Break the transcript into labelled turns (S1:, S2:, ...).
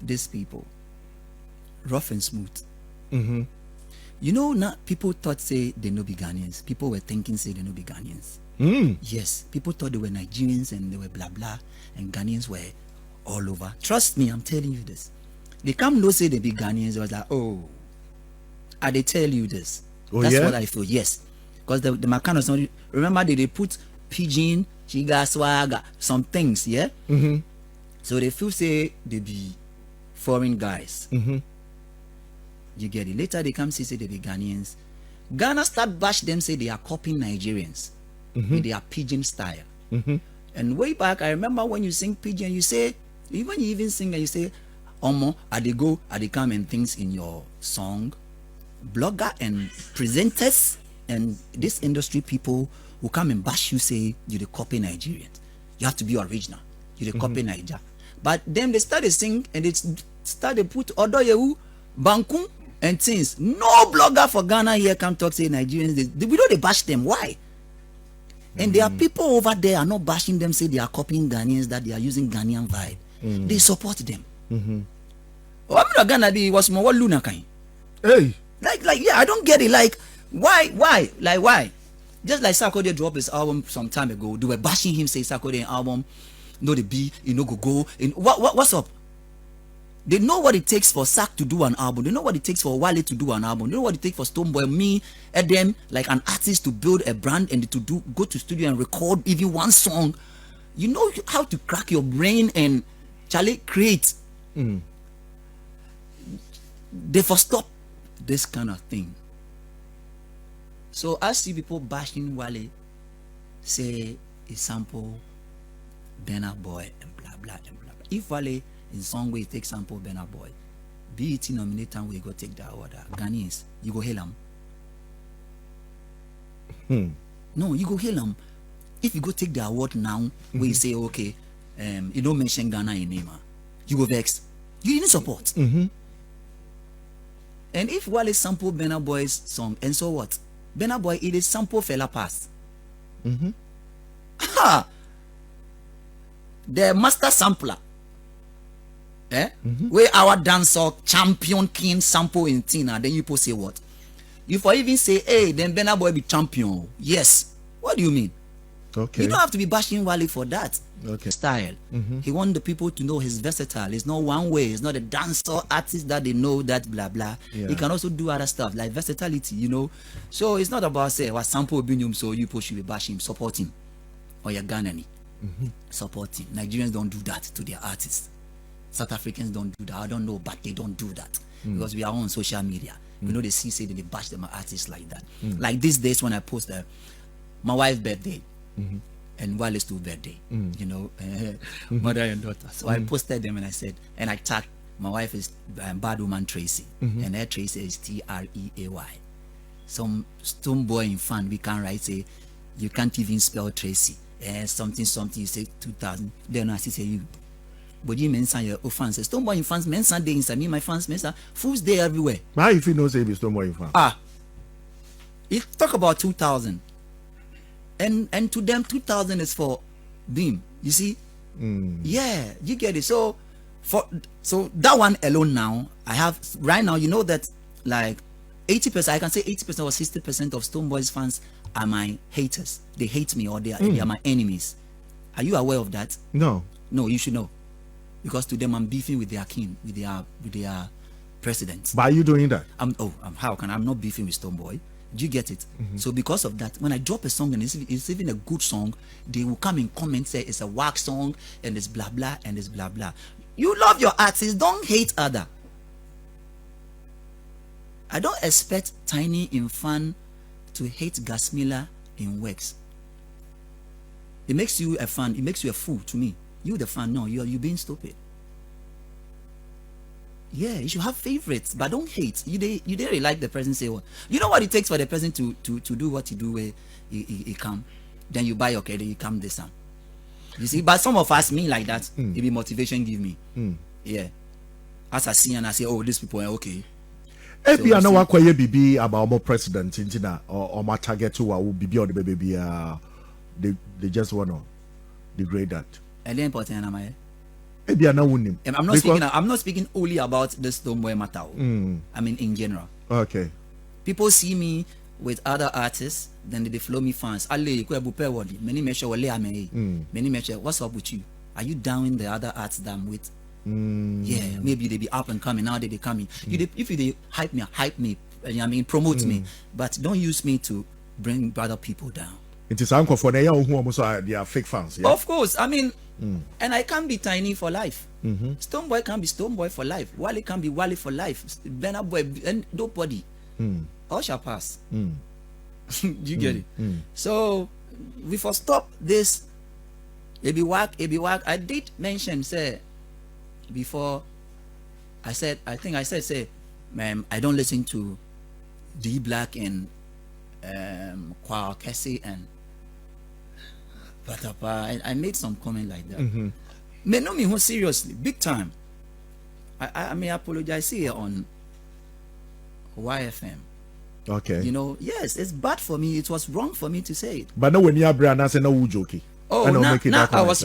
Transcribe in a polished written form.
S1: these people, rough and smooth.
S2: Mm-hmm.
S1: You know, not people thought say they no be Ghanaians. People were thinking say they no be Ghanaians. Yes, people thought they were Nigerians and they were blah blah, and Ghanaians were all over. Trust me, I'm telling you this. They come no say they be Ghanaians. I was like, oh, I they tell you this.
S2: Oh,
S1: That's
S2: yeah?
S1: what I feel. Yes, because the Makano somebody remember they put pidgin, chiga, swaga, some things. Yeah.
S2: Mm-hmm.
S1: So they feel say they be foreign guys.
S2: Mm-hmm.
S1: You get it. Later they come say they be Ghanaians. Ghana start bash them say they are copying Nigerians. With their pidgin style. And way back, I remember when you sing pidgin, you say, you even sing and you say, Omo, I they come and things in your song. Blogger and presenters and this industry people who come and bash you say you the copy Nigerians. You have to be original. You the copy Niger. But then they started sing and they started put Odoyewu, Bankun and things. No blogger for Ghana here come talk say Nigerians. We know they bash them. Why? And there are people over there are not bashing them, say they are copying Ghanaians, that they are using Ghanaian vibe. They support them. Oh, I'm not Ghana be was more Luna kind.
S2: Hey.
S1: Like yeah, I don't get it. Like why? Like why? Just like Sarkodie dropped his album some time ago, they were bashing him, say Sarkodie album, no the B, you know go. In what's up? They know what it takes for Sark to do an album. They know what it takes for Wale to do an album. They know what it takes for Stonebwoy, me, and them, like an artist to build a brand and to go to studio and record even one song. You know how to crack your brain and Charlie create. They for stop this kind of thing. So I see people bashing Wale, say he sample Burna Boy and blah blah and blah blah. If Wale in song way take sample Burna Boy, BET nominator we go take that award. Ghanaians, you go hail him. No, you go hail him. If you go take the award now, we say okay, you don't mention Ghana in name, you go vex. You didn't support. And if Wale sample Burna Boy's song, and so what? Burna Boy it is sample Fela Pass. The master sampler. Where our dancer champion king sample in Tina, then you people say what? You for even say, hey, then Burna Boy be champion. Yes. What do you mean?
S2: Okay.
S1: You don't have to be bashing Wale for that.
S2: Okay.
S1: Style. He want the people to know he's versatile. It's not one way. It's not a dancer artist that they know that blah blah.
S2: Yeah.
S1: He can also do other stuff like versatility, you know. So it's not about say what sample opinion, so you people should be bashing him, support him. Or you're Ghanaian. Support him. Nigerians don't do that to their artists. South Africans don't do that. I don't know, but they don't do that because we are on social media. You know, they say they bash them artists like that. Like these days when I post my wife's birthday and Wale's too birthday, you know, mother and daughter. So I posted them and I said, and I tagged my wife is Bad Woman Tracy, and her Tracy is Treay. Some Stonebwoy in fan we can write say you can't even spell Tracy. Something you say 2000. Then I say you. But you mention your fans. Stonebwoy in fans mention day inside me, my fans mention fools day everywhere.
S2: Why if you know say it's Stonebwoy in fan?
S1: It talk about 2000. And to them 2000 is for Beam. You see? Yeah, you get it. So that one alone now, I have right now, you know that like 80%, I can say 80% or 60% of Stonebwoy's fans are my haters. They hate me or they are my enemies. Are you aware of that?
S2: No.
S1: No, you should know. Because to them I'm beefing with their king, with their president.
S2: But are you doing that?
S1: How can I'm not beefing with Stonebwoy? Do you get it? So because of that, when I drop a song and it's even a good song, they will come in comments say it's a whack song and it's blah blah and it's blah blah. You love your artists, don't hate other. I don't expect Tinny in fan to hate Gasmila in works. It makes you a fan, it makes you a fool to me. You the fan, no, you're being stupid. Yeah, you should have favorites, but don't hate. You dare like the person say what? You know what it takes for the person to do what he do where he come. Then you buy okay, then you come this time. You see, but some of us me like that. It be motivation give me. Yeah. As I see and I say, oh, these people are okay.
S2: If you know what kwaye bibi about more president intina or my target to will bibi or the baby they just wanna degrade that.
S1: And then important am I? I'm not speaking only about the Stonebwoy matter. I mean in general.
S2: Okay.
S1: People see me with other artists, then they flow me fans. Many measure what's up with you? Are you down the other artists that I'm with? Yeah, maybe they be up and coming. Now they coming. If you hype me, I mean promote me, but don't use me to bring other people down.
S2: It is uncle for they are fake fans. Yeah?
S1: Of course, I mean, and I can't be Tinny for life. Stonebwoy can be Stonebwoy for life. Wale can be Wale for life. Burna Boy and nobody. All shall pass. You get it? So we for stop this. It be work. I did mention say before. I think I said say, ma'am, I don't listen to D Black and Kwa Kessie and Patapa. I made some comment like that. Me know me who seriously, big time. I may apologize here on YFM.
S2: Okay.
S1: You know, yes, it's bad for me. It was wrong for me to say it.
S2: But no, when you are brand, I say no joking.
S1: Oh, now I was